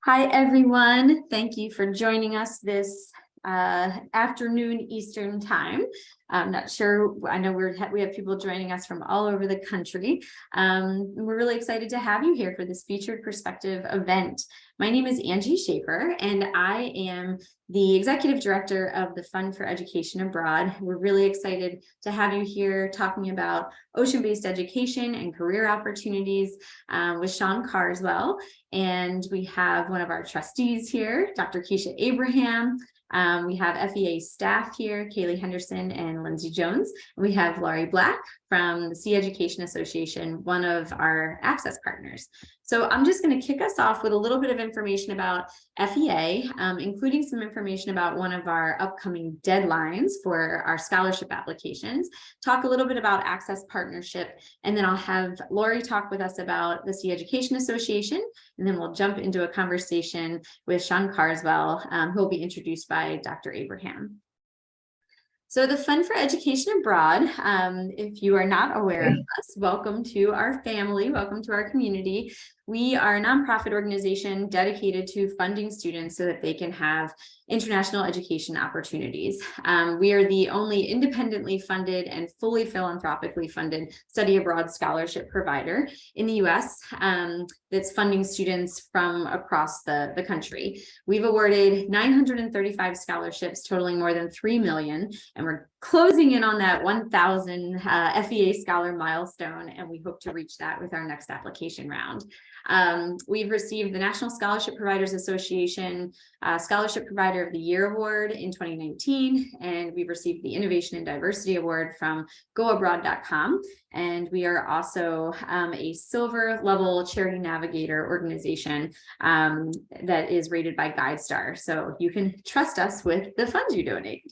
Hi, everyone. Thank you for joining us this afternoon Eastern time. I'm not sure, I know we have people joining us from all over the country. We're really excited to have you here for this featured perspective event. My name is Angie Schaefer, and I am the Executive Director of the Fund for Education Abroad. We're really excited to have you here talking about ocean-based education and career opportunities with Sean Carswell. And we have one of our trustees here, Dr. Keshia Abraham. We have FEA staff here, Kaylee Henderson and Lindsay Jones. We have Laurie Black from the Sea Education Association, one of our access partners. So I'm just going to kick us off with a little bit of information about FEA, including some information about one of our upcoming deadlines for our scholarship applications, talk a little bit about Access Partnership, and then I'll have Laurie talk with us about the Sea Education Association, and then we'll jump into a conversation with Sean Carswell, who will be introduced by Dr. Abraham. So the Fund for Education Abroad, if you are not aware of us, welcome to our family, welcome to our community. We are a nonprofit organization dedicated to funding students so that they can have international education opportunities. We are the only independently funded and fully philanthropically funded study abroad scholarship provider in the US that's funding students from across the country. We've awarded 935 scholarships totaling more than 3 million, and we're closing in on that 1,000 FEA scholar milestone, and we hope to reach that with our next application round. We've received the National Scholarship Providers Association Scholarship Provider of the Year Award in 2019, and we've received the Innovation and Diversity Award from goabroad.com. And we are also a silver level charity navigator organization that is rated by GuideStar. So you can trust us with the funds you donate.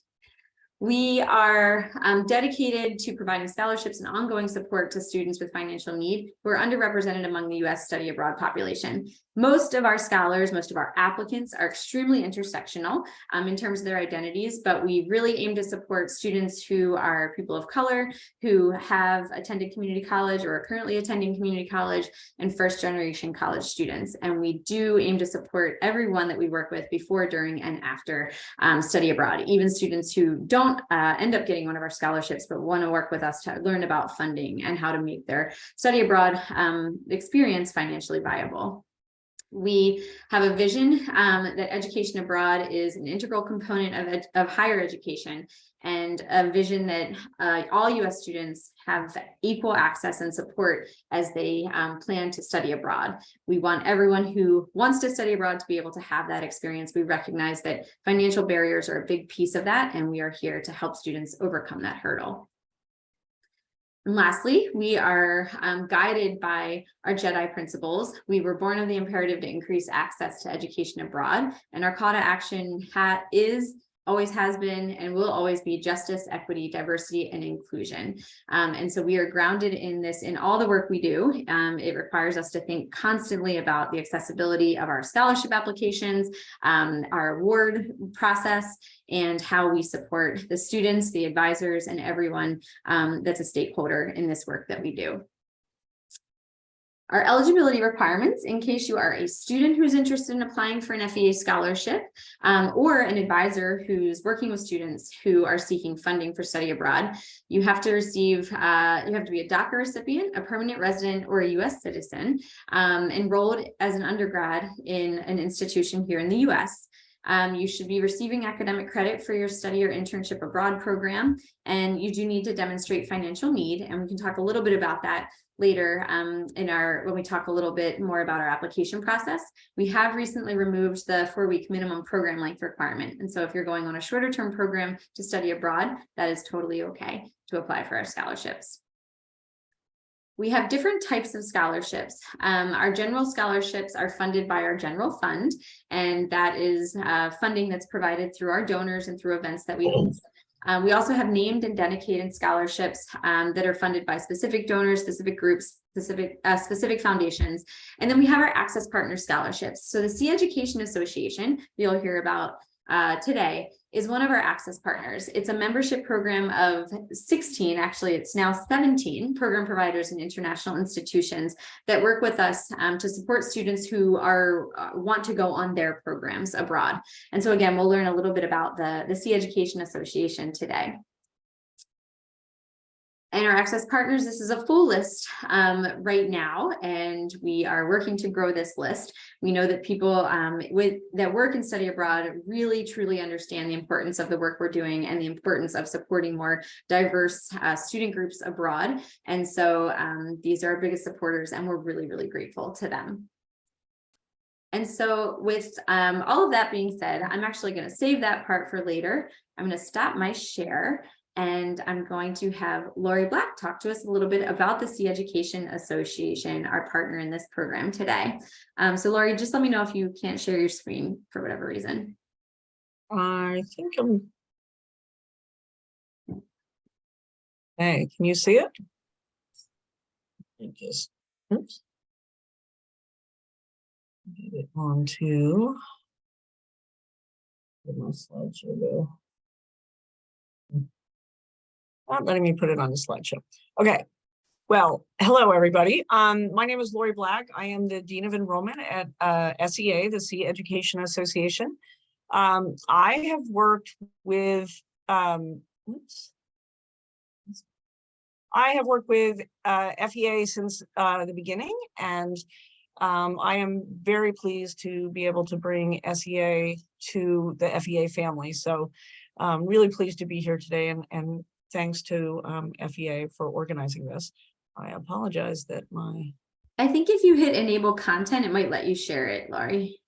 We are dedicated to providing scholarships and ongoing support to students with financial need who are underrepresented among the U.S. study abroad population. Most of our scholars, most of our applicants are extremely intersectional in terms of their identities, but we really aim to support students who are people of color, who have attended community college or are currently attending community college, and first-generation college students. And we do aim to support everyone that we work with before, during, and after study abroad, even students who don't end up getting one of our scholarships, but want to work with us to learn about funding and how to make their study abroad experience financially viable. We have a vision that education abroad is an integral component of higher education, and a vision that all U.S. students have equal access and support as they plan to study abroad. We want everyone who wants to study abroad to be able to have that experience. We recognize that financial barriers are a big piece of that, and we are here to help students overcome that hurdle. And lastly, we are guided by our JEDI principles. We were born of the imperative to increase access to education abroad, and our call to action always has been, and will always be justice, equity, diversity, and inclusion. And so we are grounded in this in all the work we do. It requires us to think constantly about the accessibility of our scholarship applications, our award process, and how we support the students, the advisors, and everyone that's a stakeholder in this work that we do. Our eligibility requirements, in case you are a student who's interested in applying for an FEA scholarship, or an advisor who's working with students who are seeking funding for study abroad, you have to receive, you have to be a DACA recipient, a permanent resident, or a U.S. citizen, enrolled as an undergrad in an institution here in the U.S. You should be receiving academic credit for your study or internship abroad program, and you do need to demonstrate financial need, and we can talk a little bit about that later when we talk a little bit more about our application process. We have recently removed the 4-week minimum program length requirement, and so if you're going on a shorter term program to study abroad, that is totally okay to apply for our scholarships. We have different types of scholarships. Our general scholarships are funded by our general fund, and that is funding that's provided through our donors and through events that we host. We also have named and dedicated scholarships that are funded by specific donors, specific groups, specific foundations. And then we have our Access Partner scholarships. So the Sea Education Association, you'll hear about today, is one of our access partners. It's a membership program of 16, actually it's now 17 program providers and international institutions that work with us to support students who want to go on their programs abroad. And so again, we'll learn a little bit about the SEA Education Association today. And our access partners, this is a full list right now, and we are working to grow this list. We know that people that work and study abroad really truly understand the importance of the work we're doing and the importance of supporting more diverse student groups abroad. And so these are our biggest supporters, and we're really, really grateful to them. And so with all of that being said, I'm actually going to save that part for later. I'm going to stop my share. And I'm going to have Laurie Black talk to us a little bit about the SEA Education Association, our partner in this program today. So Laurie, just let me know if you can't share your screen for whatever reason. I think I'm. Hey, can you see it? Just oops. Get it onto. Where my slideshow go? Not letting me put it on the slideshow. Okay. Well, hello, everybody. My name is Laurie Black. I am the Dean of Enrollment at SEA, the SEA Education Association. I have worked with FEA since the beginning, and I am very pleased to be able to bring SEA to the FEA family. So really pleased to be here today, and thanks to FEA for organizing this. I apologize that I think if you hit enable content, it might let you share it, Laurie.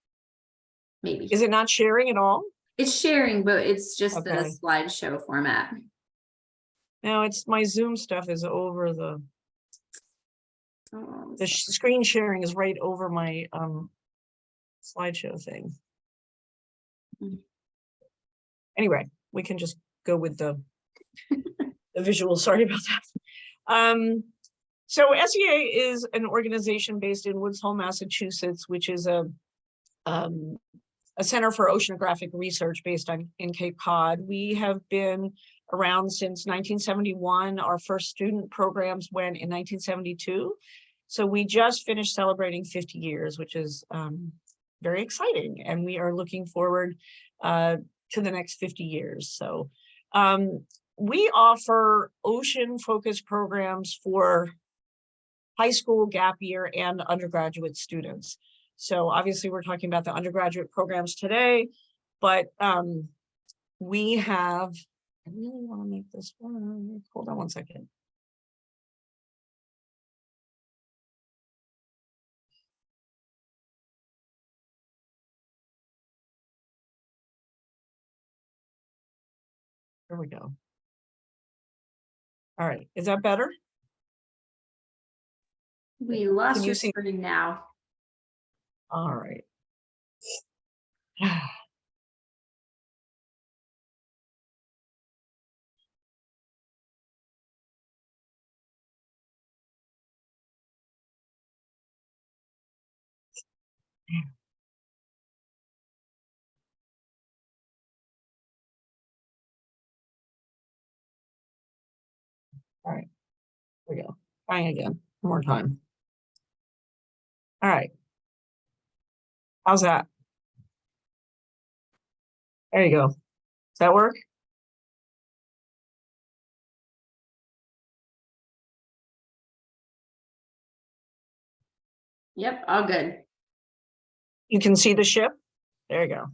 Maybe. Is it not sharing at all? It's sharing, but it's just Okay. the slideshow format. No, it's my Zoom stuff is over the screen sharing is right over my slideshow thing. Anyway, we can just go with the visual. Sorry about that. So SEA is an organization based in Woods Hole, Massachusetts, which is a center for oceanographic research based in Cape Cod. We have been around since 1971. Our first student programs went in 1972. So we just finished celebrating 50 years, which is very exciting. And we are looking forward to the next 50 years. So we offer ocean-focused programs for high school, gap year, and undergraduate students. So obviously we're talking about the undergraduate programs today, but we have, I really want to make this one, hold on one second. There we go. All right, is that better? We lost your screen now. All right. All right, here we go. Trying again, one more time. All right. How's that? There you go. Does that work? Yep, all good. You can see the ship? There you go.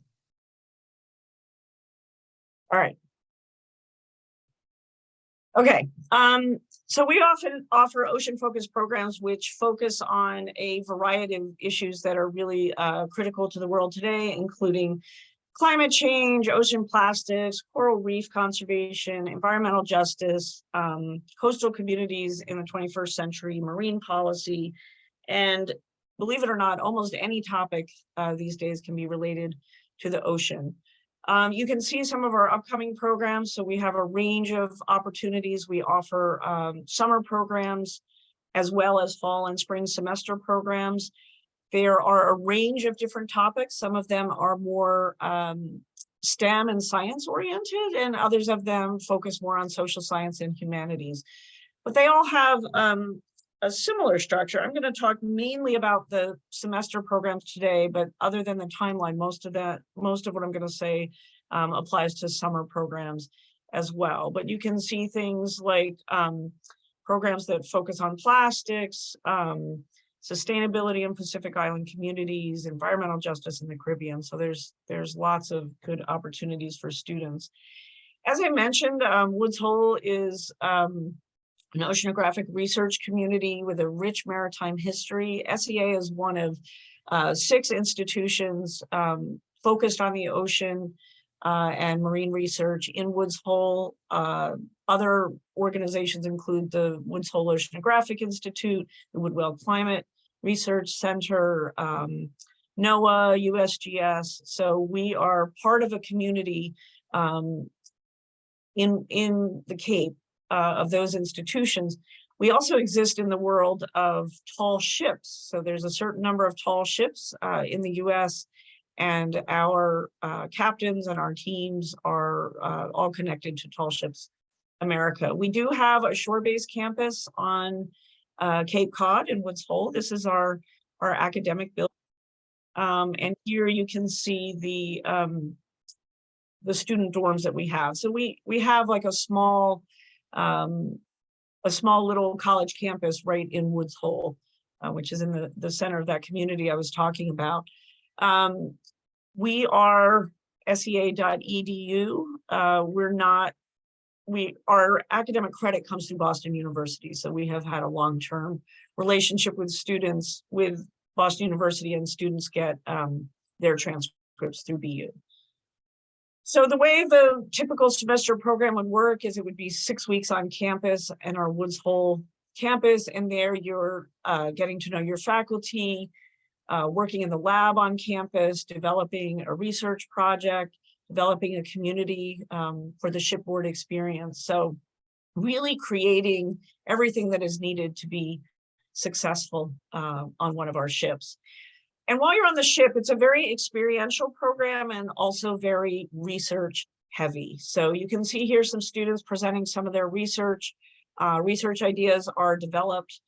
All right. Okay, so we often offer ocean-focused programs which focus on a variety of issues that are really critical to the world today, including climate change, ocean plastics, coral reef conservation, environmental justice, coastal communities in the 21st century, marine policy, and believe it or not, almost any topic these days can be related to the ocean. You can see some of our upcoming programs. So we have a range of opportunities. We offer summer programs as well as fall and spring semester programs. There are a range of different topics. Some of them are more STEM and science oriented, and others of them focus more on social science and humanities. But they all have a similar structure. I'm going to talk mainly about the semester programs today, but other than the timeline, most of what I'm going to say applies to summer programs as well. But you can see things like programs that focus on plastics, sustainability in Pacific Island communities, environmental justice in the Caribbean. So there's lots of good opportunities for students. As I mentioned, Woods Hole is an oceanographic research community with a rich maritime history. SEA is one of 6 institutions focused on the ocean and marine research in Woods Hole. Other organizations include the Woods Hole Oceanographic Institute, the Woodwell Climate Research Center, NOAA, USGS. So we are part of a community in the Cape of those institutions. We also exist in the world of tall ships. So there's a certain number of tall ships in the US, and our captains and our teams are all connected to Tall Ships America. We do have a shore-based campus on Cape Cod in Woods Hole. This is our academic building. And here you can see the student dorms that we have. So we have like a small little college campus right in Woods Hole, which is in the center of that community I was talking about. We are sea.edu. Our academic credit comes through Boston University. So we have had a long-term relationship with students with Boston University, and students get their transcripts through BU. So the way the typical semester program would work is it would be 6 weeks on campus and our Woods Hole campus, and there you're getting to know your faculty, working in the lab on campus, developing a research project, developing a community for the shipboard experience. So really creating everything that is needed to be successful on one of our ships. And while you're on the ship, it's a very experiential program and also very research heavy. So you can see here some students presenting some of their research. Research ideas are developed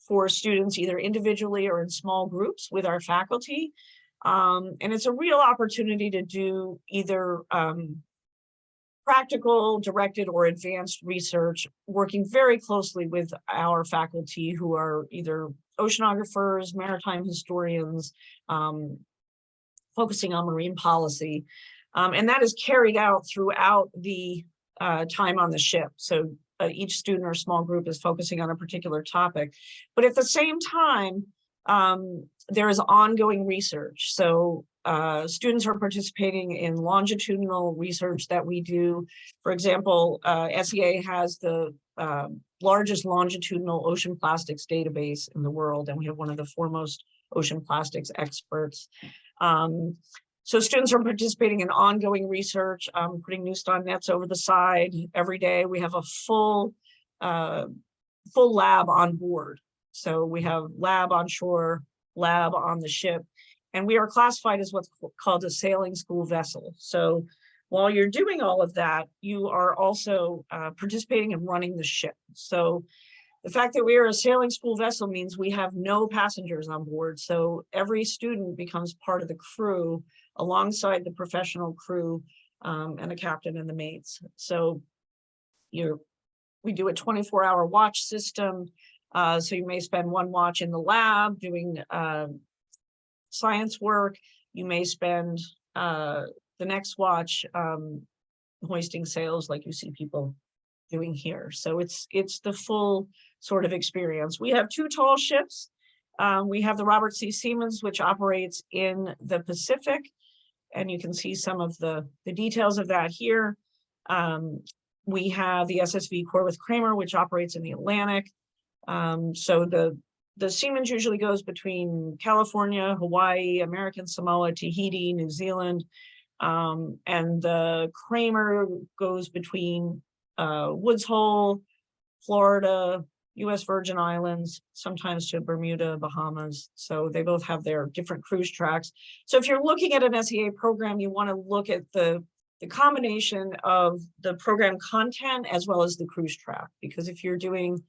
for students either individually or in small groups with our faculty. And it's a real opportunity to do either practical, directed, or advanced research, working very closely with our faculty who are either oceanographers, maritime historians, focusing on marine policy. And that is carried out throughout the time on the ship. So each student or small group is focusing on a particular topic. But at the same time, there is ongoing research. So students are participating in longitudinal research that we do. For example, SEA has the largest longitudinal ocean plastics database in the world, and we have one of the foremost ocean plastics experts. So students are participating in ongoing research, putting Newston nets over the side every day. We have a full lab on board. So we have lab on shore, lab on the ship, and we are classified as what's called a sailing school vessel. So while you're doing all of that, you are also participating in running the ship. So the fact that we are a sailing school vessel means we have no passengers on board. So every student becomes part of the crew alongside the professional crew and the captain and the mates. So we do a 24-hour watch system. So you may spend one watch in the lab doing science work. You may spend the next watch hoisting sails like you see people doing here. So it's the full sort of experience. We have 2 tall ships. We have the Robert C. Siemens, which operates in the Pacific, and you can see some of the details of that here. We have the SSV Corwith Kramer, which operates in the Atlantic. So the Siemens usually goes between California, Hawaii, American Samoa, Tahiti, New Zealand, and the Kramer goes between Woods Hole, Florida, US Virgin Islands, sometimes to Bermuda, Bahamas. So they both have their different cruise tracks. So if you're looking at an SEA program, you want to look at the combination of the program content as well as the cruise track, because if you're doing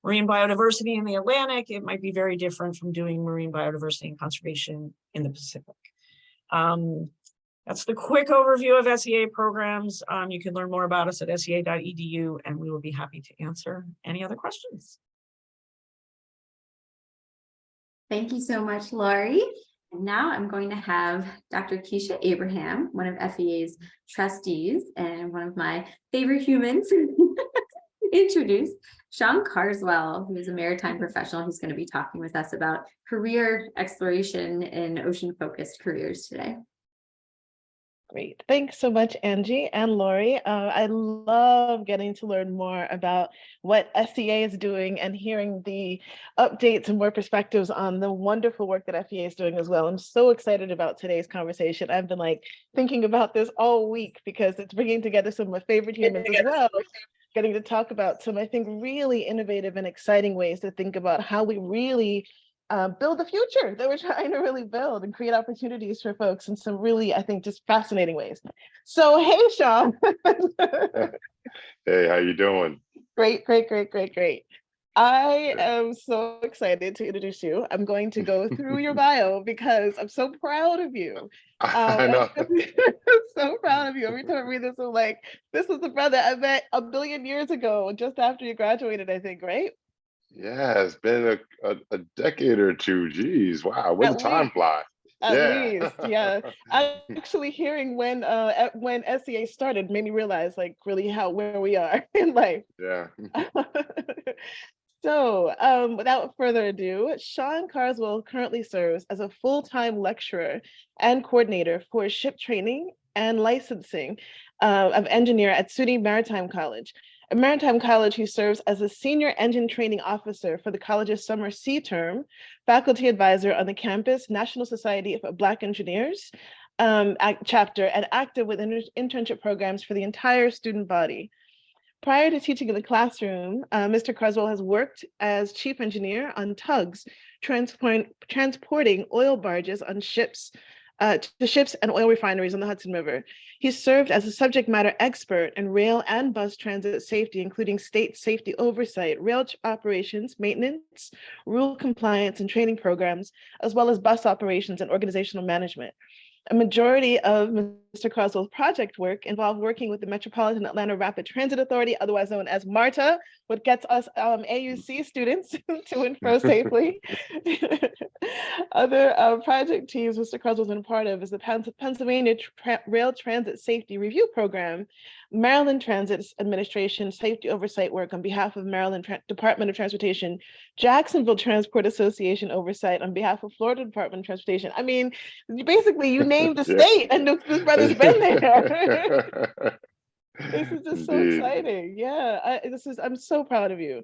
marine biodiversity in the Atlantic, it might be very different from doing marine biodiversity and conservation in the Pacific. That's the quick overview of SEA programs. You can learn more about us at sea.edu, and we will be happy to answer any other questions. Thank you so much, Laurie. And now I'm going to have Dr. Keshia Abraham, one of FEA's trustees and one of my favorite humans, introduce Sean Carswell, who is a maritime professional who's going to be talking with us about career exploration in ocean-focused careers today. Great. Thanks so much, Angie and Laurie. I love getting to learn more about what SEA is doing and hearing the updates and more perspectives on the wonderful work that FEA is doing as well. I'm so excited about today's conversation. I've been thinking about this all week because it's bringing together some of my favorite humans as well, getting to talk about some, I think, really innovative and exciting ways to think about how we really build the future that we're trying to really build and create opportunities for folks in some really, I think, just fascinating ways. So, hey, Sean. Hey, how you doing? Great. I am so excited to introduce you. I'm going to go through your bio because I'm so proud of you. I know. So proud of you. Every time I read this, I'm like, this is the brother I met a billion years ago, just after you graduated, I think, right? Yeah, it's been a decade or two. Geez, wow, when the time fly? At Yeah. least, yeah. Actually hearing when SEA started made me realize really where we are in life. Yeah. So without further ado, Sean Carswell currently serves as a full-time lecturer and coordinator for ship training and licensing of engineer at SUNY Maritime College. At Maritime College, he serves as a senior engine training officer for the college's summer sea term, faculty advisor on the campus National Society of Black Engineers chapter, and active with internship programs for the entire student body. Prior to teaching in the classroom, Mr. Carswell has worked as chief engineer on tugs, transporting oil barges on ships to ships and oil refineries on the Hudson River. He served as a subject matter expert in rail and bus transit safety, including state safety oversight, rail operations, maintenance, rule compliance, and training programs, as well as bus operations and organizational management. A majority of Mr. Carswell's project work involved working with the Metropolitan Atlanta Rapid Transit Authority, otherwise known as MARTA, what gets us AUC students to and fro safely. Other project teams Mr. Carswell's been part of is the Pennsylvania Rail Transit Safety Review Program, Maryland Transit Administration safety oversight work on behalf of Maryland Department of Transportation, Jacksonville Transport Association oversight on behalf of Florida Department of Transportation. I mean, basically you named the state and this brother's been there. This is just so exciting. Yeah, I'm so proud of you.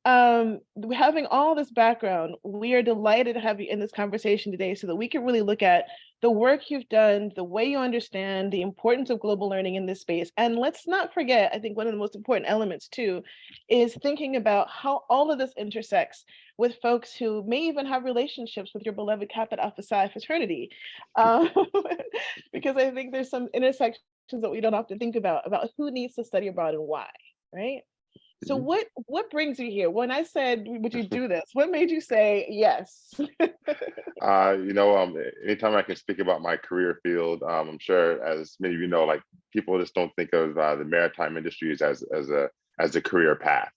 Having all this background, we are delighted to have you in this conversation today so that we can really look at the work you've done, the way you understand the importance of global learning in this space. And let's not forget, I think one of the most important elements too, is thinking about how all of this intersects with folks who may even have relationships with your beloved Kappa Alpha Psi fraternity. Because I think there's some intersections that we don't often think about who needs to study abroad and why, right? So what brings you here? When I said, would you do this? What made you say yes? Anytime I can speak about my career field, I'm sure as many of you know, people just don't think of the maritime industries as a career path.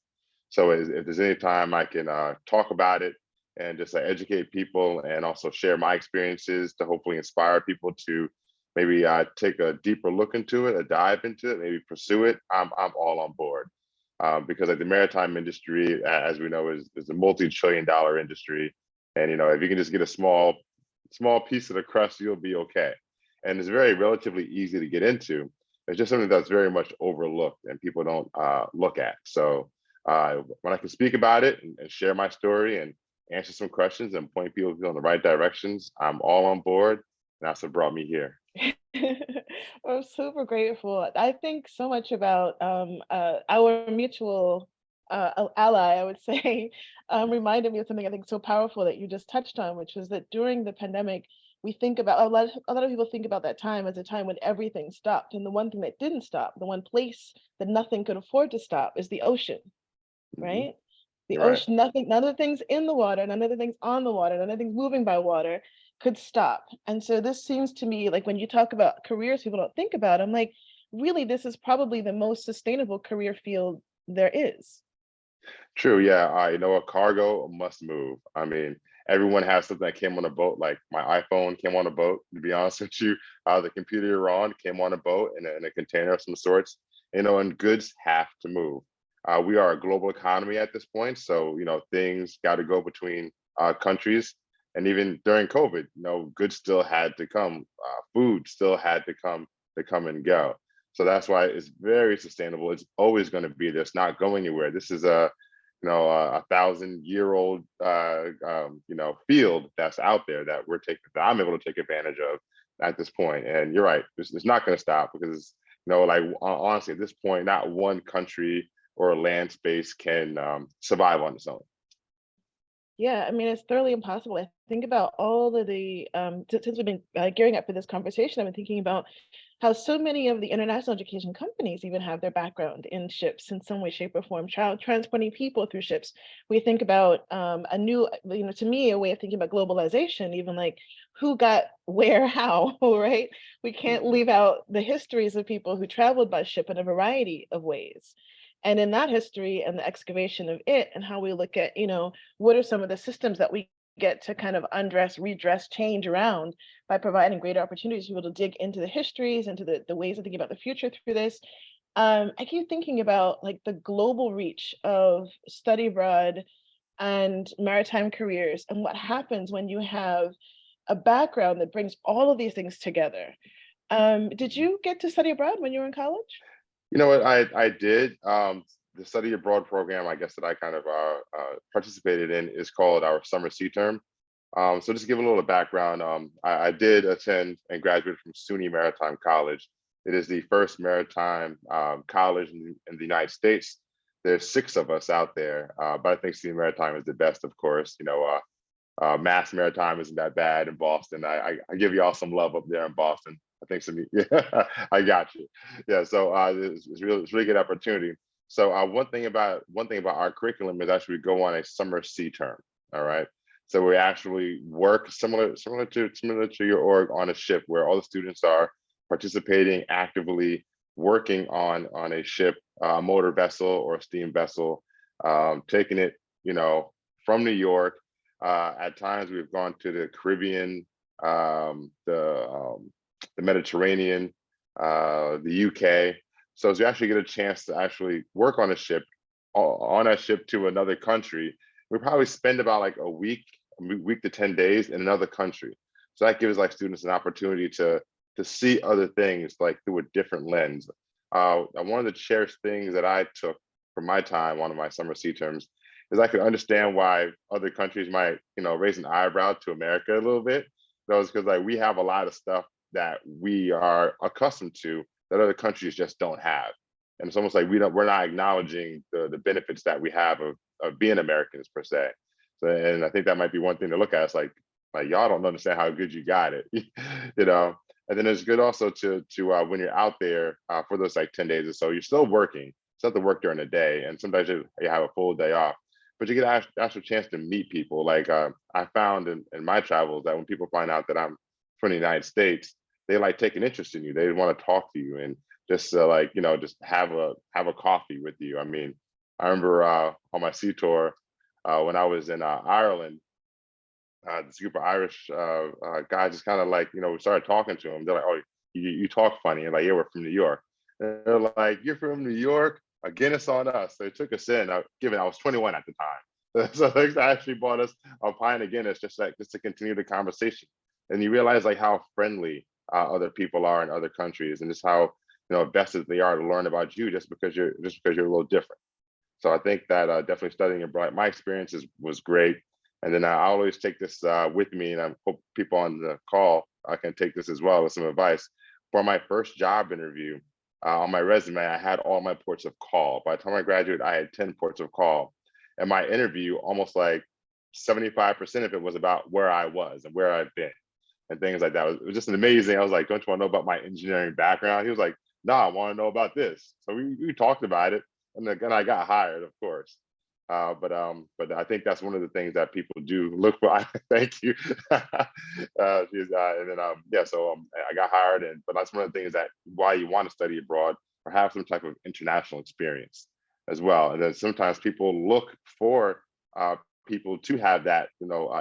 So if there's any time I can talk about it and just educate people and also share my experiences to hopefully inspire people to maybe take a deeper look into it, a dive into it, maybe pursue it, I'm all on board. Because the maritime industry, as we know, is a multi-trillion-dollar industry. And, if you can just get a small piece of the crust, you'll be okay. And it's relatively easy to get into. It's just something that's very much overlooked and people don't look at. So when I can speak about it and share my story and answer some questions and point people in the right directions, I'm all on board. And that's what brought me here. I'm super grateful. I think so much about our mutual ally, I would say, reminded me of something I think so powerful that you just touched on, which was that during the pandemic, we think about a lot of people think about that time as a time when everything stopped. And the one thing that didn't stop, the one place that nothing could afford to stop is the ocean, Mhm. right? The Right. ocean, nothing, none of the things in the water, none of the things on the water, none of the things moving by water could stop. And so this seems to me like when you talk about careers people don't think about, I'm like, really, this is probably the most sustainable career field there is. True. Yeah. You know what? Cargo must move. I mean, everyone has something that came on a boat. Like my iPhone came on a boat. To be honest with you, the computer you're on came on a boat in a container of some sorts. You know, and goods have to move. We are a global economy at this point, so you know things got to go between countries. And even during COVID, you know, goods still had to come. Food still had to come and go. So that's why it's very sustainable. It's always going to be there. It's not going anywhere. This is a a 1,000-year-old you know field that's out there that that I'm able to take advantage of at this point. And you're right, it's not going to stop because you know like honestly at this point not one country or land space can survive on its own. Yeah, I mean, it's thoroughly impossible. I think about all of the, since we've been gearing up for this conversation, I've been thinking about how so many of the international education companies even have their background in ships in some way, shape, or form, transporting people through ships. We think about a new, you know, to me, a way of thinking about globalization, even like who got where, how, right? We can't Mhm. leave out the histories of people who traveled by ship in a variety of ways. And in that history and the excavation of it and how we look at, you know, what are some of the systems that we get to kind of undress, redress, change around by providing greater opportunities for people to dig into the histories, into the ways of thinking about the future through this. I keep thinking about like the global reach of study abroad and maritime careers and what happens when you have a background that brings all of these things together. Did you get to study abroad when you were in college? You know what I did the study abroad program I guess that I kind of participated in is called our summer sea term. So just to give a little background, I did attend and graduate from SUNY Maritime College. It is the first maritime college in the United States. There's 6 of us out there, but I think SUNY Maritime is the best, of course. You know, Mass Maritime isn't that bad in Boston. I give y'all some love up there in Boston. I think some, yeah, I got you. Yeah, so it's really good opportunity. So one thing about our curriculum is actually we go on a summer sea term. All right. So we actually work similar to your org on a ship where all the students are participating actively, working on a ship, a motor vessel or a steam vessel, taking it, you know, from New York. At times we've gone to the Caribbean, the Mediterranean, the UK. So as you actually get a chance to actually work on a ship, on a ship to another country, we probably spend about like a week to 10 days in another country. So that gives like students an opportunity to see other things like through a different lens. One of the cherished things that I took from my time, one of my summer sea terms, is I could understand why other countries might, you know, raise an eyebrow to America a little bit. That was because like we have a lot of stuff that we are accustomed to that other countries just don't have. And it's almost like we're not acknowledging the benefits that we have of being Americans per se. So and I think that might be one thing to look at. It's like y'all don't understand how good you got it, you know. And then it's good also to when you're out there for those like 10 days or so, you're still working. Still have to work during the day, and sometimes you have a full day off. But you get an actual chance to meet people. Like I found in my travels that when people find out that I'm from the United States, they like take an interest in you. They want to talk to you and just like you know just have a coffee with you. I mean, I remember on my sea tour when I was in Ireland, this group of Irish guys just kind of like you know we started talking to them. They're like, "Oh, you talk funny," and like, "Yeah, we're from New York." And they're like, "You're from New York? A Guinness on us." They took us in. Given I was 21 at the time, so they actually bought us a pint of Guinness just to continue the conversation. And you realize like how friendly other people are in other countries, and just how you know vested they are to learn about you just because you're a little different. So I think that definitely studying abroad, my experiences was great. And then I always take this with me, and I hope people on the call can take this as well as some advice. For my first job interview, on my resume, I had all my ports of call. By the time I graduated, I had 10 ports of call. And my interview, almost like 75% of it was about where I was and where I've been and things like that. It was just an amazing. I was like, don't you want to know about my engineering background? He was like, no, I want to know about this. So we talked about it, and then I got hired, of course. But I think that's one of the things that people do look for. Thank you. And then I got hired, but that's one of the things that why you want to study abroad or have some type of international experience as well. And then sometimes people look for people to have that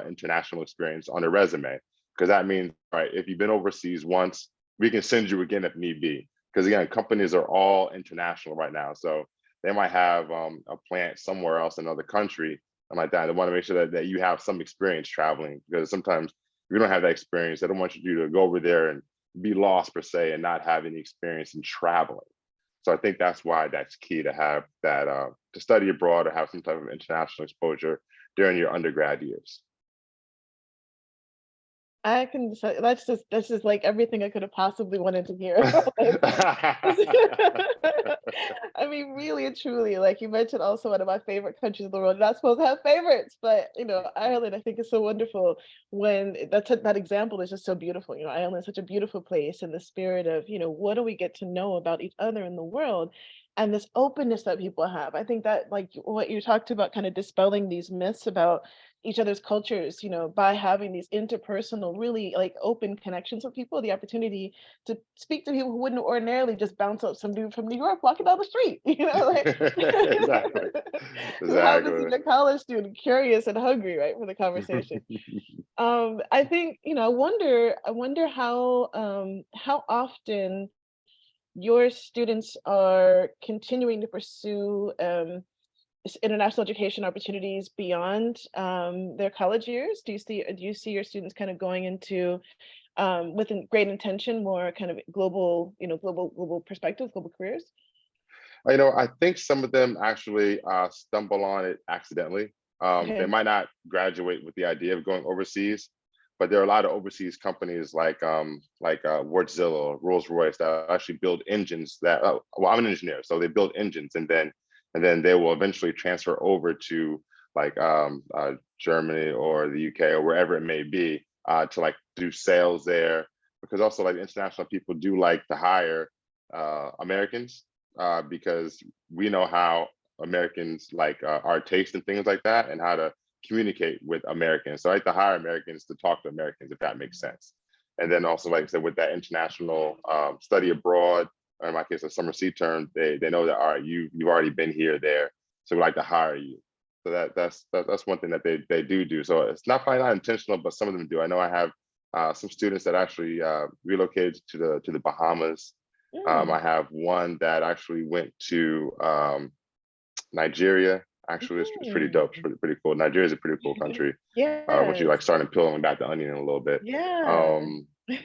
international experience on their resume, because that means, right, if you've been overseas once, we can send you again if need be. Because again, companies are all international right now, so they might have a plant somewhere else in another country and like that. They want to make sure that you have some experience traveling, because sometimes if you don't have that experience, they don't want you to go over there and be lost per se and not have any experience in traveling. So I think that's why that's key to have that, to study abroad or have some type of international exposure during your undergrad years. I can say that's just like everything I could have possibly wanted to hear. I mean, really and truly, like you mentioned, also one of my favorite countries in the world. You're not supposed to have favorites, but Ireland, I think is so wonderful when that example is just so beautiful. Ireland is such a beautiful place in the spirit of, what do we get to know about each other in the world? And this openness that people have. I think that like what you talked about, kind of dispelling these myths about each other's cultures, by having these interpersonal, really like open connections with people, the opportunity to speak to people who wouldn't ordinarily just bounce up some dude from New York walking down the street, like Exactly. who happens to be a college student, curious and hungry, right, for the conversation. I think, I wonder how often your students are continuing to pursue international education opportunities beyond their college years. Do you see your students kind of going into with great intention, more kind of global perspectives, global careers? I think some of them actually stumble on it accidentally. Okay. They might not graduate with the idea of going overseas, but there are a lot of overseas companies like Wärtsilä, Rolls-Royce that actually build engines that, well, I'm an engineer, so they build engines, and then they will eventually transfer over to like Germany or the UK or wherever it may be to like do sales there, because also like international people do like to hire Americans because we know how Americans like our taste and things like that, and how to communicate with Americans. So I like to hire Americans to talk to Americans, if that makes sense. And then also, like I said, with that international study abroad, or in my case, a summer sea term, they know that, all right, you've already been here, there, so we like to hire you. So that's one thing that they do. So it's probably not intentional, but some of them do. I know I have some students that actually relocated to the Bahamas. I have one that actually went to Nigeria. Actually, it's pretty dope. It's pretty cool. Nigeria is a pretty cool country. Yeah. Once you like starting peeling back the onion a little bit. Yeah.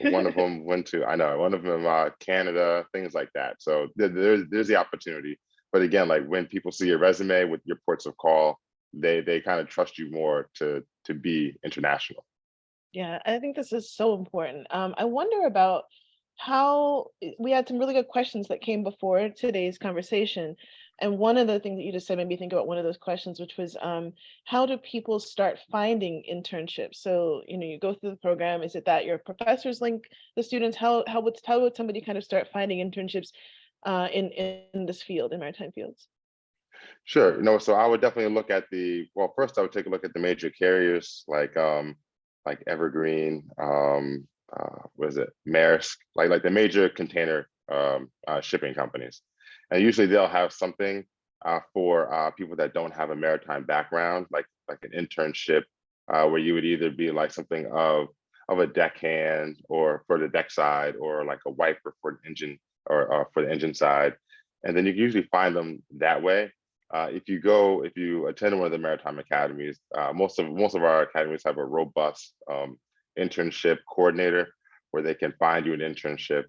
One of them went to, I know, one of them Canada, things like that. So there's the opportunity. But again, like when people see your resume with your ports of call, they kind of trust you more to be international. Yeah, I think this is so important. I wonder about how we had some really good questions that came before today's conversation. And one of the things that you just said made me think about one of those questions, which was how do people start finding internships? So, you go through the program. Is it that your professors link the students? How would somebody kind of start finding internships in this field, in maritime fields? Sure. So I would definitely look at first I would take a look at the major carriers like Evergreen, what is it, Maersk, like the major container shipping companies. And usually they'll have something for people that don't have a maritime background, like an internship where you would either be like something of a deckhand or for the deck side, or like a wiper for the engine or for the engine side. And then you can usually find them that way. If you attend one of the maritime academies, most of our academies have a robust internship coordinator where they can find you an internship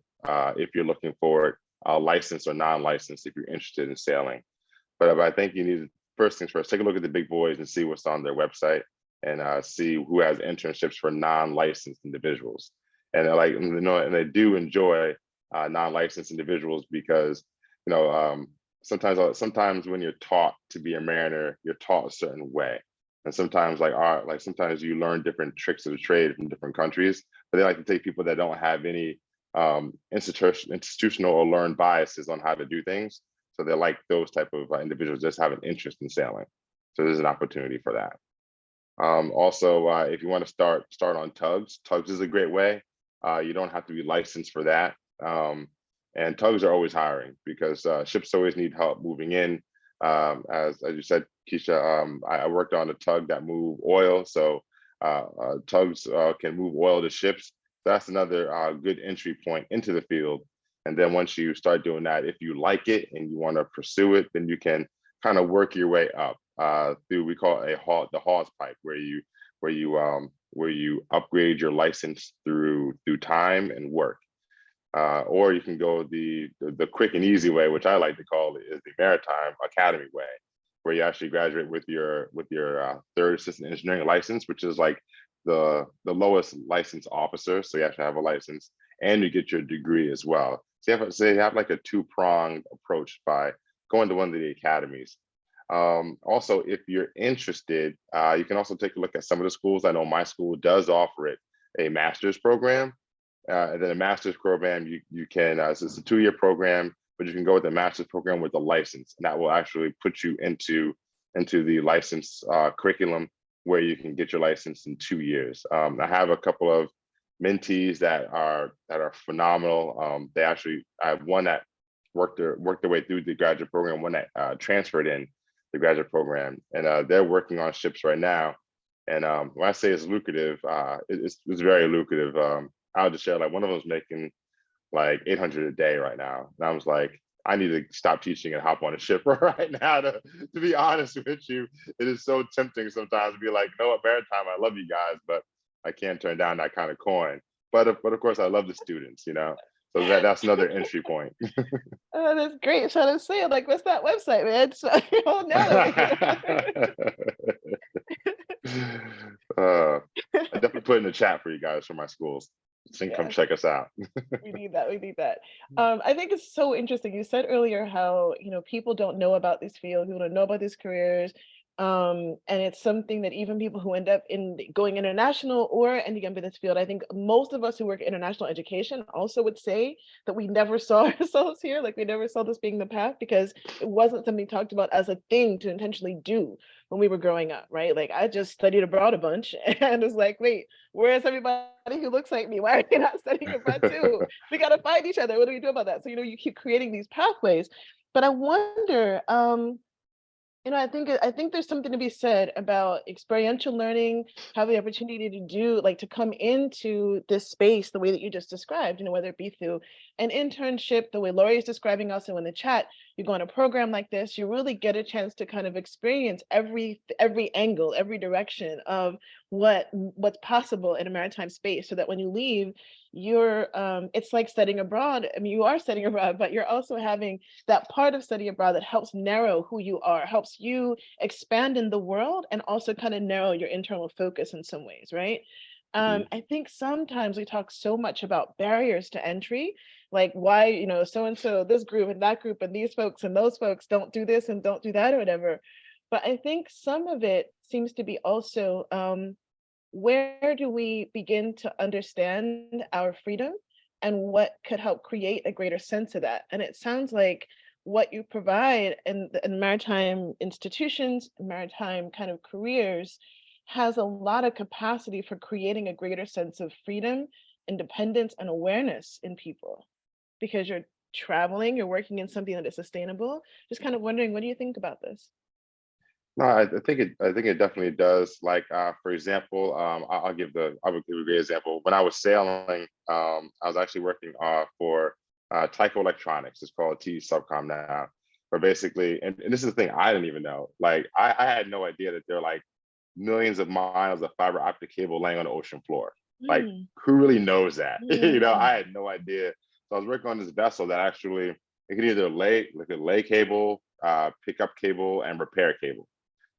if you're looking for it, licensed or non-licensed, if you're interested in sailing. But I think you need, first things first, take a look at the big boys and see what's on their website, and see who has internships for non-licensed individuals. And and they do enjoy non-licensed individuals because, you know, sometimes when you're taught to be a mariner, you're taught a certain way. And sometimes sometimes you learn different tricks of the trade from different countries, but they like to take people that don't have any institutional or learned biases on how to do things. So they like those type of individuals just have an interest in sailing. So there's an opportunity for that. Also, if you want to start on tugs is a great way. You don't have to be licensed for that. And tugs are always hiring because ships always need help moving in. As you said, Keshia, I worked on a tug that moved oil. So tugs can move oil to ships. That's another good entry point into the field. And then once you start doing that, if you like it and you want to pursue it, then you can kind of work your way up through, we call it the hawse pipe, where you upgrade your license through time and work. Or you can go the quick and easy way, which I like to call it, is the Maritime Academy way, where you actually graduate with your third assistant engineering license, which is like the lowest license officer. So you actually have a license and you get your degree as well. So you have like a two-pronged approach by going to one of the academies. Also, if you're interested, you can also take a look at some of the schools. I know my school does offer it, a master's program. And then a master's program, you can, so it's a 2-year program, but you can go with the master's program with a license, and that will actually put you into the license curriculum where you can get your license in 2 years. I have a couple of mentees that are phenomenal. I have one that worked their way through the graduate program, one that transferred in the graduate program, and they're working on ships right now. And when I say it's lucrative, it's very lucrative. I'll just share, like, one of them's making like 800 a day right now. And I was like, I need to stop teaching and hop on a ship right now. To be honest with you, it is so tempting sometimes to be like, no, at Maritime, I love you guys, but I can't turn down that kind of coin. But of course, I love the students, you know. So that's another entry point. Oh, that's great. Sean, I'm saying, like, what's that website, man? So, oh, I definitely put in the chat for you guys for my schools. So you can come check us out. We need that. We need that. I think it's so interesting. You said earlier how, people don't know about these fields, people don't know about these careers. And it's something that even people who end up going international or ending up in this field, I think most of us who work in international education also would say that we never saw ourselves here. Like, we never saw this being the path because it wasn't something talked about as a thing to intentionally do when we were growing up, right? Like, I just studied abroad a bunch and it's like, wait, where's everybody who looks like me? Why are they not studying abroad too? We got to find each other. What do we do about that? So, you keep creating these pathways. But I wonder, I think there's something to be said about experiential learning, have the opportunity to come into this space the way that you just described, whether it be through an internship, the way Laurie is describing also in the chat, you go on a program like this, you really get a chance to kind of experience every angle, every direction of what's possible in a maritime space, so that when you leave, you're it's like studying abroad. I mean, you are studying abroad, but you're also having that part of study abroad that helps narrow who you are, helps you expand in the world, and also kind of narrow your internal focus in some ways, right? I think sometimes we talk so much about barriers to entry, like why, so and so, this group and that group and these folks and those folks don't do this and don't do that or whatever. But I think some of it seems to be also where do we begin to understand our freedom and what could help create a greater sense of that? And it sounds like what you provide in maritime institutions, maritime kind of careers, has a lot of capacity for creating a greater sense of freedom, independence, and awareness in people, because you're traveling, you're working in something that is sustainable. Just kind of wondering, what do you think about this? No, I think it definitely does. Like, for example, I would give a great example. When I was sailing, I was actually working for Tyco Electronics. It's called T Subcom now. Where basically, and this is the thing I didn't even know. Like, I had no idea that there are like millions of miles of fiber optic cable laying on the ocean floor. Like, who really knows that? I had no idea. So I was working on this vessel that actually, it could either lay cable, pick up cable, and repair cable.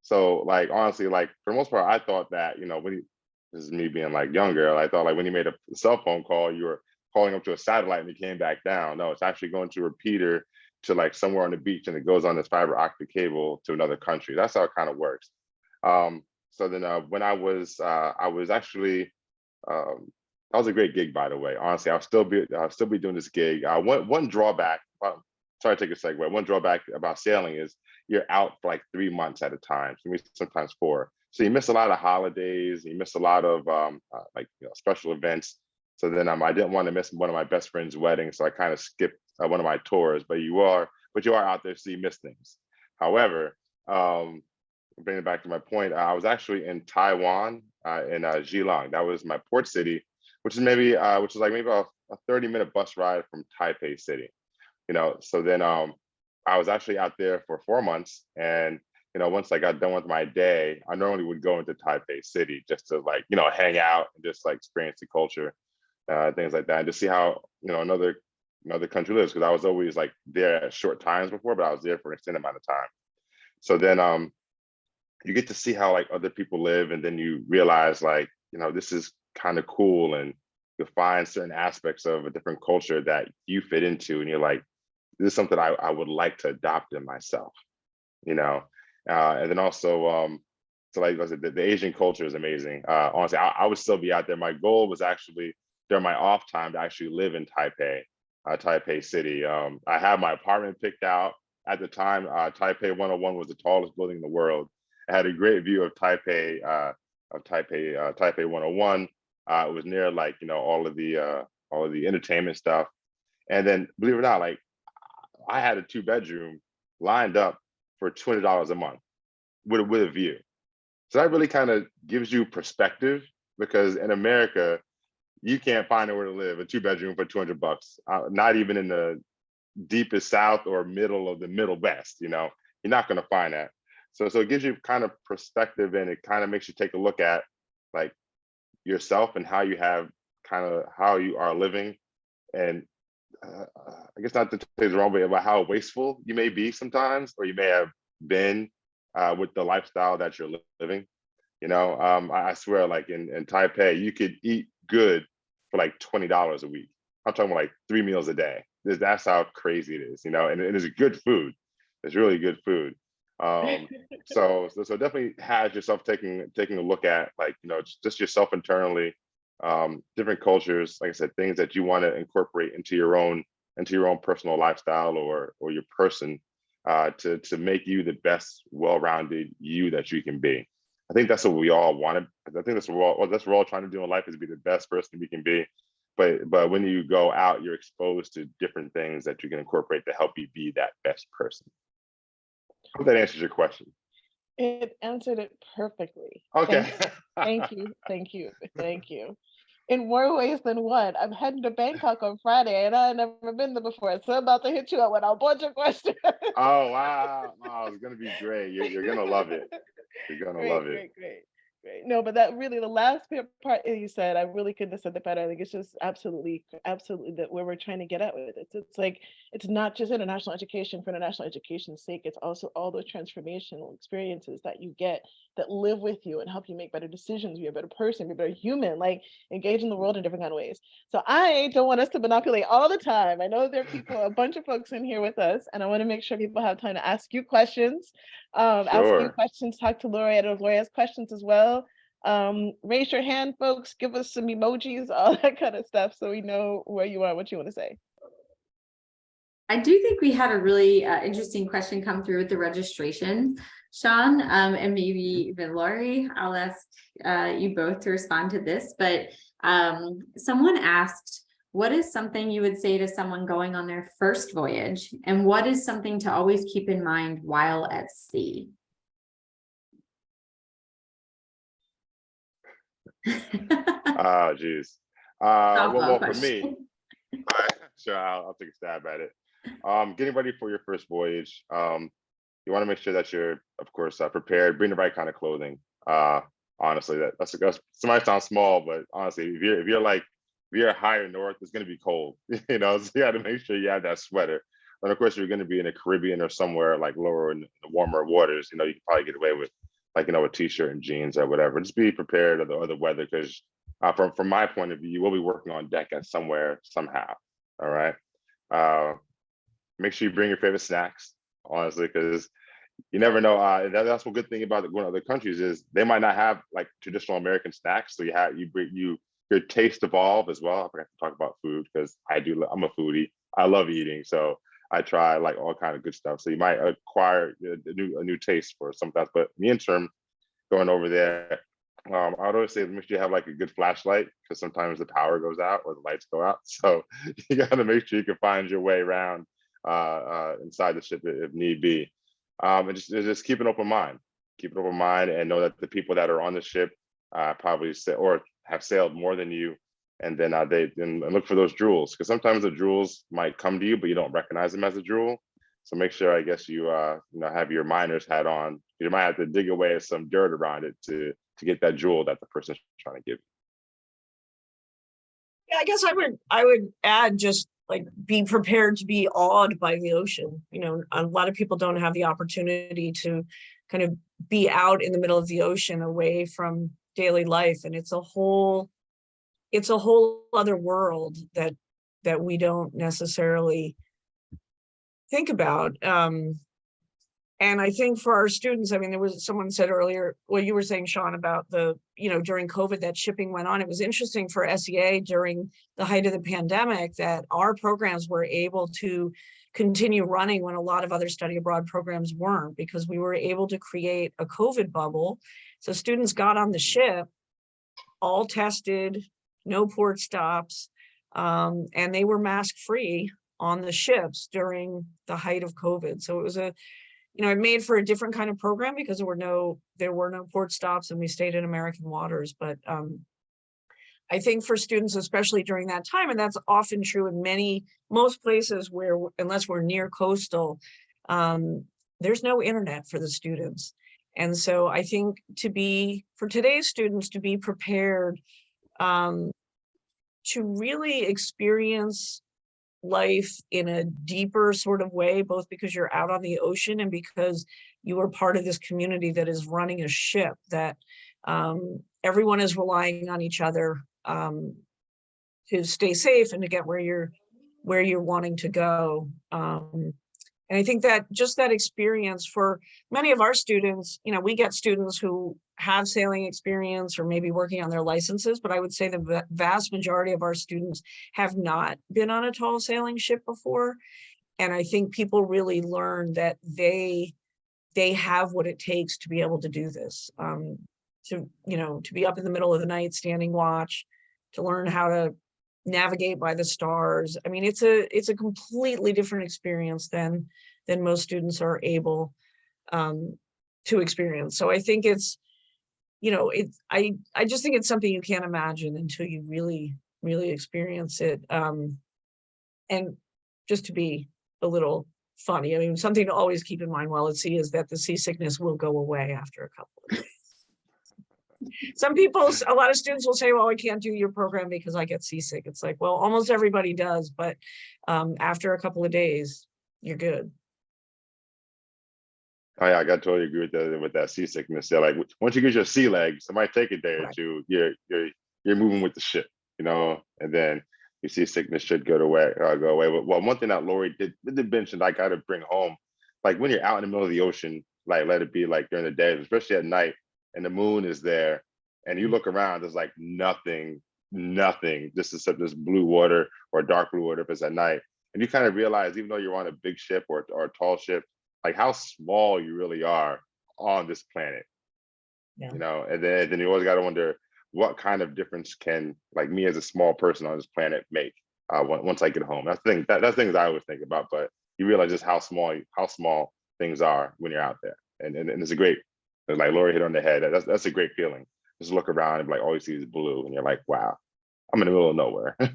So, like, honestly, like, for the most part, I thought that, this is me being like younger, I thought like when you made a cell phone call, you were calling up to a satellite and it came back down. No, it's actually going to a repeater to like somewhere on the beach, and it goes on this fiber optic cable to another country. That's how it kind of works. So then when I was actually, that was a great gig, by the way. Honestly, I'll still be doing this gig. One drawback, sorry to take a segue. One drawback about sailing is you're out for like 3 months at a time, so maybe sometimes 4. So you miss a lot of holidays, you miss a lot of special events. So then I didn't want to miss one of my best friend's weddings, so I kind of skipped one of my tours. But you are out there, so you miss things. However, bringing it back to my point, I was actually in Taiwan, in Geelong. That was my port city, which is maybe a 30-minute bus ride from Taipei City. So then I was actually out there for 4 months, and once I got done with my day, I normally would go into Taipei City just to hang out and just experience the culture, things like that, and to see how another country lives, because I was always there at short times before, but I was there for an extended amount of time. So then you get to see how other people live, and then you realize this is kind of cool, and you'll find certain aspects of a different culture that you fit into, and you're like, this is something I would like to adopt in myself, and then also so like I said, the Asian culture is amazing. Honestly, I would still be out there. My goal was actually during my off time to actually live in Taipei City. I had my apartment picked out at the time. Taipei 101 was the tallest building in the world. I had a great view of Taipei 101. It was near all of the entertainment stuff. And then believe it or not, I had a 2-bedroom lined up for $200 a month with a view. So that really kind of gives you perspective, because in America, you can't find anywhere to live, a 2-bedroom for $200, not even in the deepest South or middle of the Middle West. You're not going to find that. So it gives you kind of perspective, and it kind of makes you take a look at yourself and how you are living. And I guess not to say the wrong way, about how wasteful you may be sometimes, or you may have been with the lifestyle that you're living. I swear, in Taipei, you could eat good for $20 a week. I'm talking about 3 meals a day. That's how crazy it is, and it's good food. It's really good food. So definitely has yourself taking a look at just yourself internally, different cultures, like I said, things that you want to incorporate into your own personal lifestyle or your person, to make you the best well-rounded you that you can be. I think that's what we all want. I think that's what we're all trying to do in life, is be the best person we can be. But when you go out, you're exposed to different things that you can incorporate to help you be that best person. I hope that answers your question. It answered it perfectly. Okay. Thank you. In more ways than one. I'm heading to Bangkok on Friday, and I've never been there before, so I'm about to hit you up with a bunch of questions. Oh, wow. Oh, it's going to be great. You're going to love it. You're going to love it. Great. No, but that really, the last part you said, I really couldn't have said that better. I think it's just absolutely that where we're trying to get at with it. It's it's not just international education for international education's sake. It's also all those transformational experiences that you get that live with you and help you make better decisions, be a better person, be a better human, engage in the world in different kind of ways. So I don't want us to monopolize all the time. I know there are a bunch of folks in here with us, and I want to make sure people have time to ask you questions. Ask you questions, talk to Laurie. I know Laurie has questions as well. Raise your hand, folks, give us some emojis, all that kind of stuff, so we know where you are, what you want to say. I do think we had a really interesting question come through with the registration, Sean, and maybe even Laurie. I'll ask you both to respond to this, but someone asked, what is something you would say to someone going on their first voyage? And what is something to always keep in mind while at sea? Oh, geez. Well, for me, sure, I'll take a stab at it. Getting ready for your first voyage. You want to make sure that you're, of course, prepared. Bring the right kind of clothing. Honestly, that's might sound small, but honestly, if you're higher north, it's going to be cold. So you got to make sure you have that sweater. And of course, you're going to be in the Caribbean or somewhere lower in the warmer waters. You can probably get away with a t-shirt and jeans or whatever. Just be prepared of the weather, because from my point of view, you will be working on deck at somewhere, somehow. All right. Make sure you bring your favorite snacks, honestly, because you never know. That's one good thing about going to other countries is they might not have like traditional American snacks. So your taste evolve as well. I forgot to talk about food because I'm a foodie. I love eating. So I try like all kind of good stuff. So you might acquire a new taste for some stuff. But in the interim, going over there, I'd always say make sure you have like a good flashlight because sometimes the power goes out or the lights go out. So you got to make sure you can find your way around inside the ship if need be. And just keep an open mind. Keep an open mind and know that the people that are on the ship probably have sailed more than you. And then and look for those jewels because sometimes the jewels might come to you, but you don't recognize them as a jewel. So make sure, I guess, you have your miner's hat on. You might have to dig away some dirt around it to get that jewel that the person's trying to give you. Yeah, I guess I would add just like be prepared to be awed by the ocean. A lot of people don't have the opportunity to kind of be out in the middle of the ocean away from daily life. And it's a whole other world that we don't necessarily think about. And I think for our students, I mean, someone said earlier, well, you were saying, Sean, about during COVID that shipping went on. It was interesting for SEA during the height of the pandemic that our programs were able to continue running when a lot of other study abroad programs weren't, because we were able to create a COVID bubble. So students got on the ship, all tested, no port stops, and they were mask free on the ships during the height of COVID. So it was it made for a different kind of program because there were no port stops and we stayed in American waters. But I think for students, especially during that time, and that's often true in most places where, unless we're near coastal, there's no internet for the students. And so I think for today's students to be prepared to really experience life in a deeper sort of way, both because you're out on the ocean and because you are part of this community that is running a ship, that everyone is relying on each other to stay safe and to get where you're wanting to go. And I think that just that experience for many of our students, we get students who have sailing experience or maybe working on their licenses, but I would say the vast majority of our students have not been on a tall sailing ship before. And I think people really learn that they have what it takes to be able to do this, to be up in the middle of the night, standing watch, to learn how to navigate by the stars. I mean, it's a completely different experience than most students are able to experience. So I think it's, I just think it's something you can't imagine until you really, really experience it. And just to be a little funny, I mean, something to always keep in mind while at sea is that the seasickness will go away after a couple of days. A lot of students will say, well, I can't do your program because I get seasick. It's like, well, almost everybody does, but after a couple of days, you're good. Oh yeah, I got totally agree with that seasickness. Yeah, like once you get your sea legs, it might take a day or two. You're moving with the ship, and then your seasickness should go away. But one thing that Laurie did mention, I got to bring home, like when you're out in the middle of the ocean, like let it be like during the day, especially at night, and the moon is there, and you look around, there's like nothing, just except this blue water or dark blue water if it's at night, and you kind of realize, even though you're on a big ship or a tall ship, like how small you really are on this planet. Yeah. And then you always got to wonder what kind of difference can like me as a small person on this planet make once I get home. That's things I always think about, but you realize just how small things are when you're out there, and it's a great, like Laurie hit on the head. That's a great feeling. Just look around and like all you see is blue, and you're like, wow, I'm in the middle of nowhere. And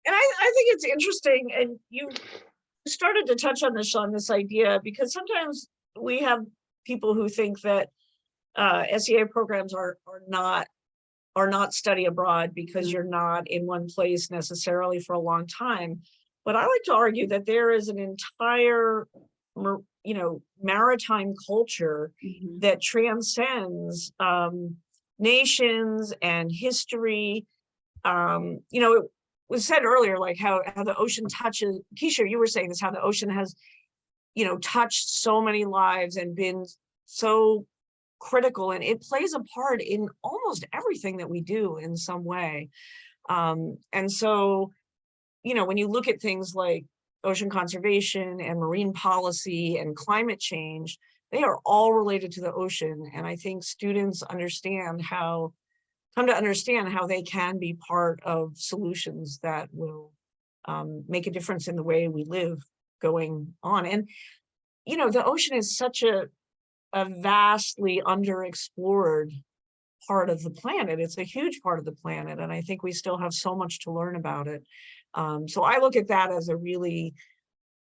I think it's interesting, and you started to touch on this idea, because sometimes we have people who think that SEA programs are not study abroad because you're not in one place necessarily for a long time. But I like to argue that there is an entire maritime culture that transcends nations and history. It was said earlier, like how the ocean touches, Keshia, you were saying this, how the ocean has, touched so many lives and been so critical, and it plays a part in almost everything that we do in some way. And so, when you look at things like ocean conservation and marine policy and climate change, they are all related to the ocean. And I think students come to understand how they can be part of solutions that will make a difference in the way we live going on. And, the ocean is such a vastly underexplored part of the planet. It's a huge part of the planet. And I think we still have so much to learn about it. So I look at that as a really,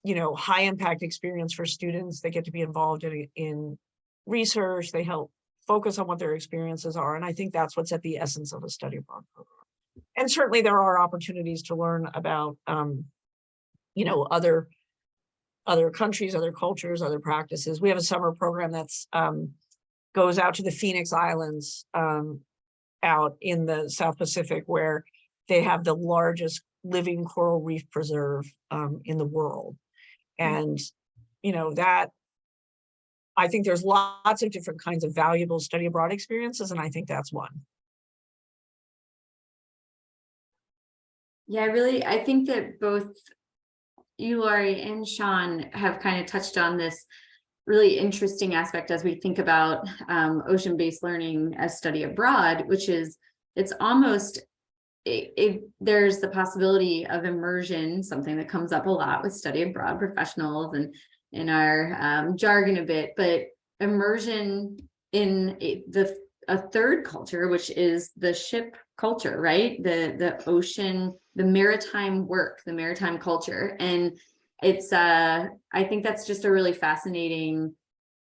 high impact experience for students. They get to be involved in research. They help focus on what their experiences are. And I think that's what's at the essence of a study abroad program. And certainly there are opportunities to learn about, other countries, other cultures, other practices. We have a summer program that's goes out to the Phoenix Islands out in the South Pacific, where they have the largest living coral reef preserve in the world. And, that, I think there's lots of different kinds of valuable study abroad experiences, and I think that's one. Yeah, I think that both you, Laurie, and Sean have kind of touched on this really interesting aspect as we think about ocean-based learning as study abroad, which is it's almost there's the possibility of immersion, something that comes up a lot with study abroad professionals and in our jargon a bit, but immersion in a third culture, which is the ship culture, right? The ocean, the maritime work, the maritime culture. And it's I think that's just a really fascinating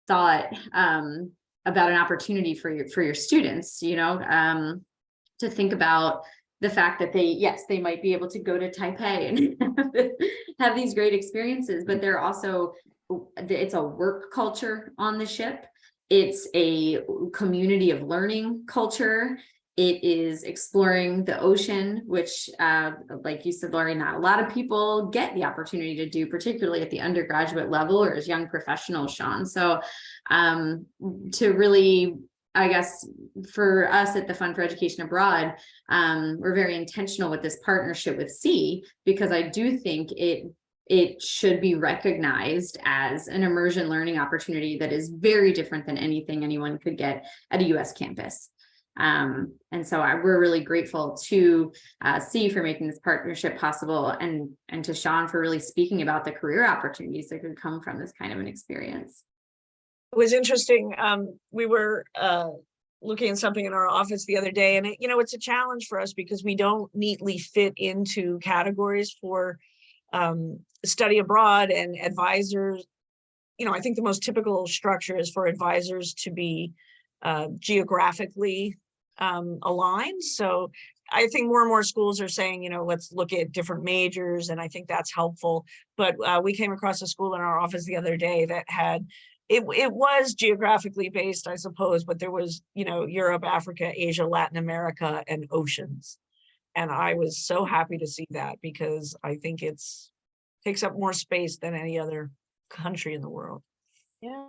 thought about an opportunity for your students, to think about the fact that they might be able to go to Taipei and have these great experiences, but they're also, it's a work culture on the ship. It's a community of learning culture. It is exploring the ocean, which, like you said, Laurie, not a lot of people get the opportunity to do, particularly at the undergraduate level or as young professionals, Sean. So to really, I guess, for us at the Fund for Education Abroad, we're very intentional with this partnership with SEA, because I do think it should be recognized as an immersion learning opportunity that is very different than anything anyone could get at a US campus. And so we're really grateful to SEA for making this partnership possible, and to Sean for really speaking about the career opportunities that could come from this kind of an experience. It was interesting. We were looking at something in our office the other day, and it's a challenge for us because we don't neatly fit into categories for study abroad and advisors. I think the most typical structure is for advisors to be geographically aligned. So I think more and more schools are saying, let's look at different majors, and I think that's helpful. But we came across a school in our office the other day that had, it was geographically based, I suppose, but there was, Europe, Africa, Asia, Latin America, and oceans. And I was so happy to see that, because I think takes up more space than any other country in the world. Yeah.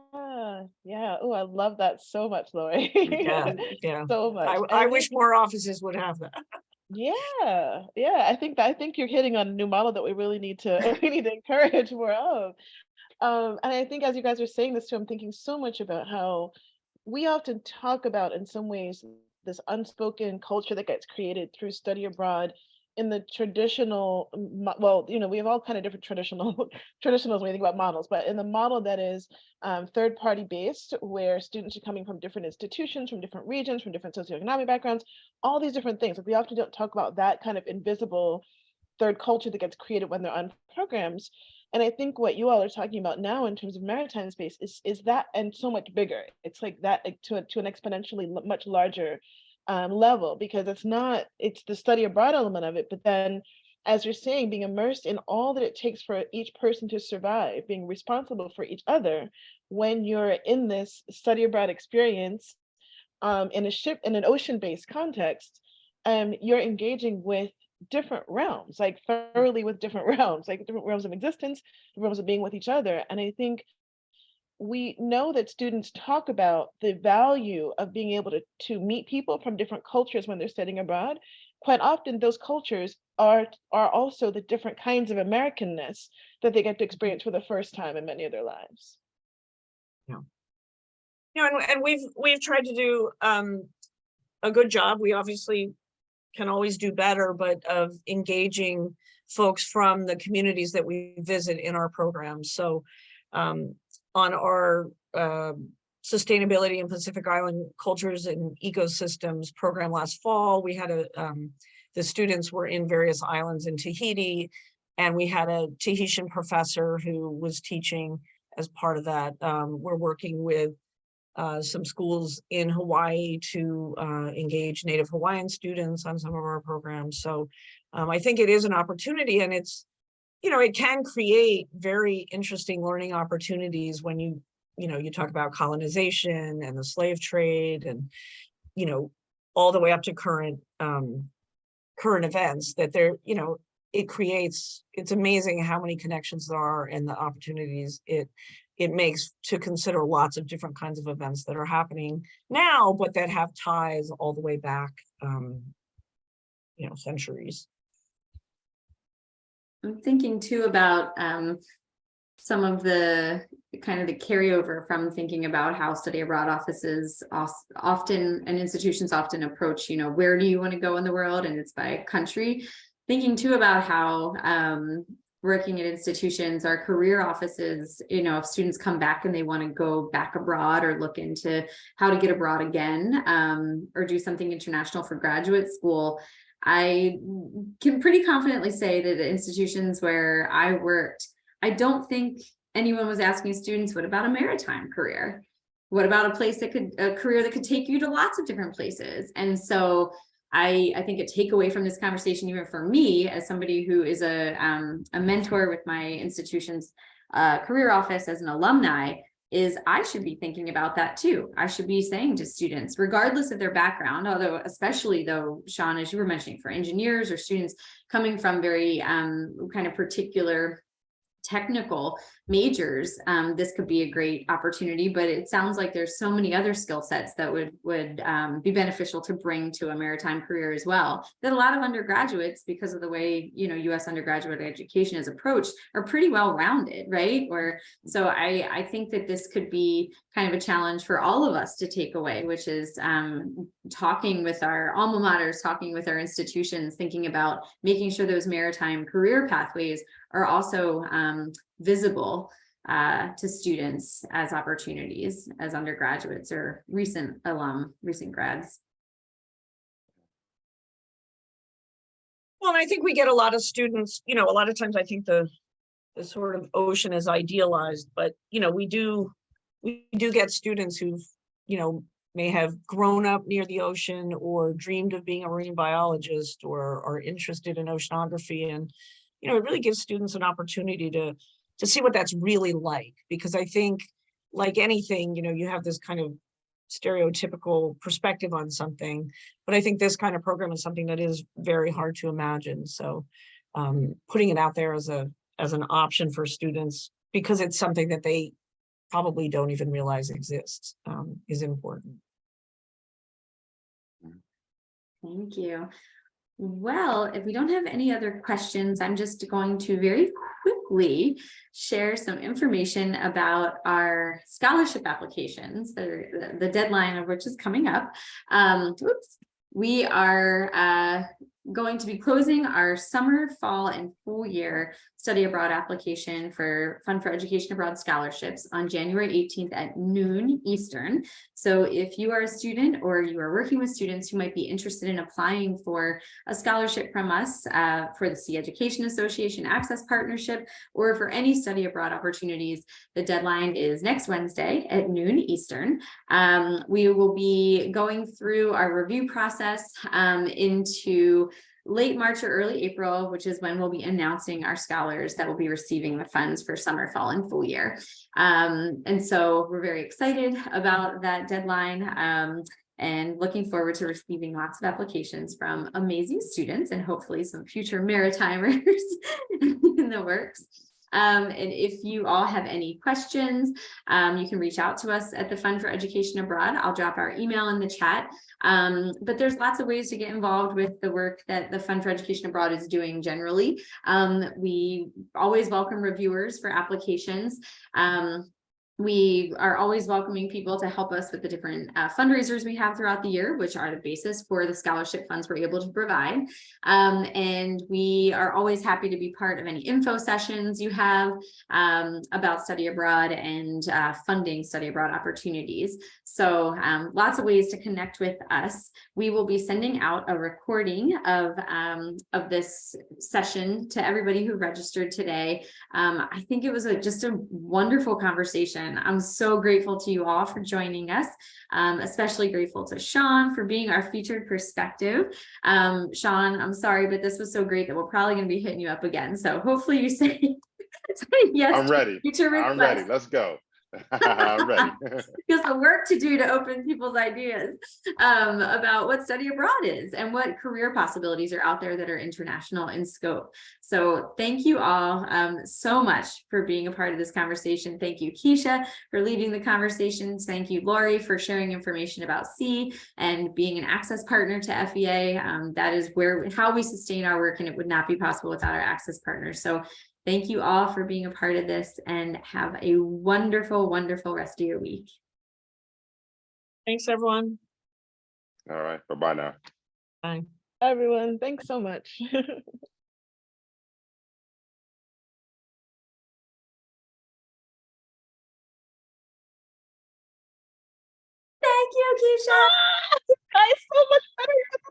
Oh, I love that so much, Laurie. Yeah. So much. I wish more offices would have that. Yeah. I think you're hitting on a new model that we really need to encourage more of. And I think as you guys are saying this too, I'm thinking so much about how we often talk about, in some ways, this unspoken culture that gets created through study abroad in the traditional, we have all kind of different traditionals when we think about models, but in the model that is third party based, where students are coming from different institutions, from different regions, from different socioeconomic backgrounds, all these different things. Like, we often don't talk about that kind of invisible third culture that gets created when they're on programs. And I think what you all are talking about now in terms of maritime space is that, and so much bigger. It's like that, like to an exponentially much larger level, because it's the study abroad element of it, but then, as you're saying, being immersed in all that it takes for each person to survive, being responsible for each other when you're in this study abroad experience, in an ocean-based context, you're engaging with different realms, like thoroughly with different realms, like different realms of existence, realms of being with each other. And I think we know that students talk about the value of being able to meet people from different cultures when they're studying abroad. Quite often, those cultures are also the different kinds of Americanness that they get to experience for the first time in many of their lives. Yeah. And we've tried to do a good job. We obviously can always do better, but of engaging folks from the communities that we visit in our programs. So on our sustainability in Pacific Island cultures and ecosystems program last fall, we had the students were in various islands in Tahiti, and we had a Tahitian professor who was teaching as part of that. We're working with some schools in Hawaii to engage Native Hawaiian students on some of our programs. So I think it is an opportunity, and it's, it can create very interesting learning opportunities when you talk about colonization and the slave trade and, all the way up to current events that it's amazing how many connections there are and the opportunities it makes to consider lots of different kinds of events that are happening now, but that have ties all the way back, centuries. I'm thinking too about some of the kind of the carryover from thinking about how study abroad offices often and institutions often approach, where do you want to go in the world? And it's by country. Thinking too about how working at institutions, our career offices, if students come back and they want to go back abroad or look into how to get abroad again, or do something international for graduate school, I can pretty confidently say that the institutions where I worked, I don't think anyone was asking students, what about a maritime career? What about a career that could take you to lots of different places? And so I think a takeaway from this conversation, even for me, as somebody who is a mentor with my institution's career office as an alumni, is I should be thinking about that too. I should be saying to students, regardless of their background, although especially though, Sean, as you were mentioning, for engineers or students coming from very kind of particular technical majors, this could be a great opportunity, but it sounds like there's so many other skill sets that would be beneficial to bring to a maritime career as well, that a lot of undergraduates, because of the way U.S. undergraduate education is approached, are pretty well rounded, right? So I think that this could be kind of a challenge for all of us to take away, which is talking with our alma maters, talking with our institutions, thinking about making sure those maritime career pathways are also visible to students as opportunities as undergraduates or recent grads. Well, and I think we get a lot of students, a lot of times I think the sort of ocean is idealized, but we do get students who've may have grown up near the ocean or dreamed of being a marine biologist or are interested in oceanography, and it really gives students an opportunity to see what that's really like, because I think, like anything, you have this kind of stereotypical perspective on something, but I think this kind of program is something that is very hard to imagine. So putting it out there as an option for students, because it's something that they probably don't even realize exists, is important. Thank you. Well, if we don't have any other questions, I'm just going to very quickly share some information about our scholarship applications, the deadline of which is coming up. We are going to be closing our summer, fall, and full year study abroad application for Fund for Education Abroad scholarships on January 18th at noon Eastern. So if you are a student or you are working with students who might be interested in applying for a scholarship from us for the Sea Education Association Access Partnership, or for any study abroad opportunities, the deadline is next Wednesday at noon Eastern. We will be going through our review process into late March or early April, which is when we'll be announcing our scholars that will be receiving the funds for summer, fall, and full year. And so we're very excited about that deadline. and looking forward to receiving lots of applications from amazing students and hopefully some future Maritimers in the works. And if you all have any questions, you can reach out to us at the Fund for Education Abroad. I'll drop our email in the chat. But there's lots of ways to get involved with the work that the Fund for Education Abroad is doing generally. We always welcome reviewers for applications. We are always welcoming people to help us with the different fundraisers we have throughout the year, which are the basis for the scholarship funds we're able to provide. And we are always happy to be part of any info sessions you have about study abroad and funding study abroad opportunities. So lots of ways to connect with us. We will be sending out a recording of this session to everybody who registered today. I think it was just a wonderful conversation. I'm so grateful to you all for joining us, especially grateful to Sean for being our featured perspective. Sean, I'm sorry, but this was so great that we're probably going to be hitting you up again. So hopefully you say yes. I'm ready. I'm ready. Let's go. I'm ready. Because the work to do to open people's ideas about what study abroad is and what career possibilities are out there that are international in scope. So thank you all so much for being a part of this conversation. Thank you, Keshia, for leading the conversations. Thank you, Laurie, for sharing information about C and being an access partner to FEA. That is how we sustain our work, and it would not be possible without our access partners. So thank you all for being a part of this, and have a wonderful, wonderful rest of your week. Thanks, everyone. All right. Bye-bye now. Bye. Everyone, thanks so much. Thank you, Keshia. Guys, so much better. It's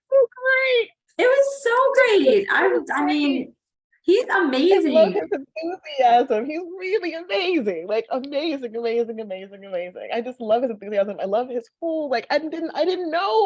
so great. It was so great. I mean, he's I love amazing. his enthusiasm. He's really amazing. Like amazing, amazing, amazing, amazing. I just love his enthusiasm. I love his whole, like, I didn't know